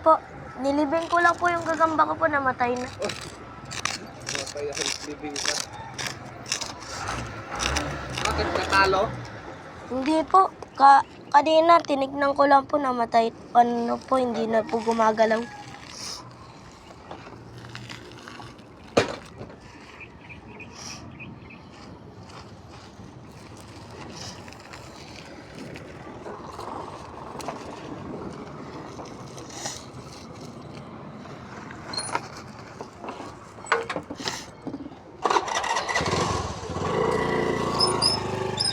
po. Nilibing ko lang po yung gagamba ko po, namatay na. Namatay ang living ka. Bakit natalo? Hindi po. Kanina, tinignan ko lang po, namatay. Ano po, hindi na po gumagalaw.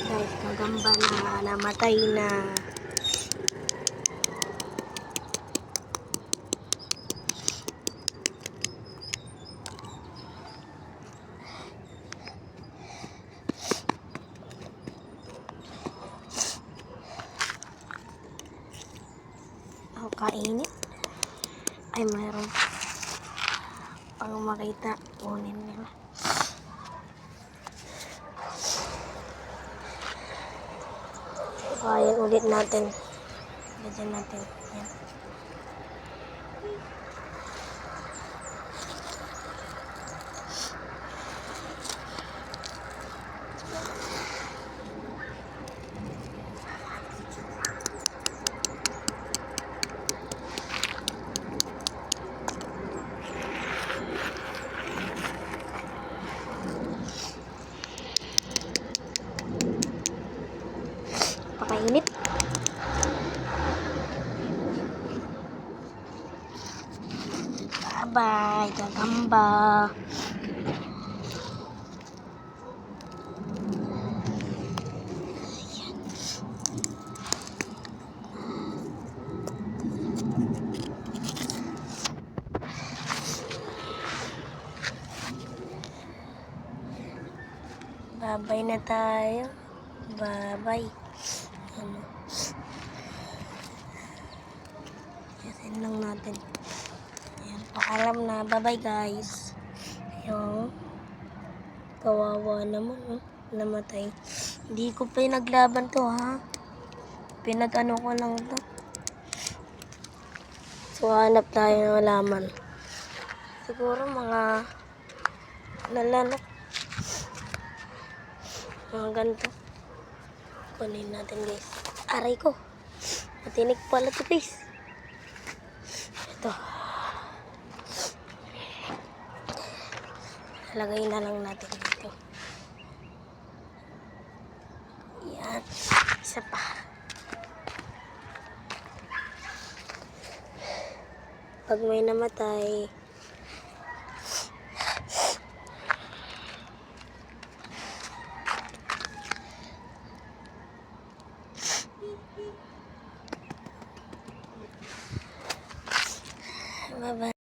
Guys, gagamba na, namatay na. Ako kainit. Ay, mayroon. Pag makita, kunin nila. Kain ulit natin. Lagyan natin. Yan. Pakainit. Bye-bye, gagamba. Bye-bye na tayo. Bye-bye. Ano? Yasin lang natin. Ayan, paalam na. Bye-bye, guys. Ayan. Kawawa naman, oh. Namatay. Hindi ko pinaglaban to, ha? Pinag-ano ko lang to. So, hanap tayo ng halaman. Siguro mga nalanok. Mga ganito. Kunin natin, guys. Aray ko. Matinik pala to, guys. Ito. Lagay na lang natin dito. Yan. Isa pa. Pag may namatay, bye-bye.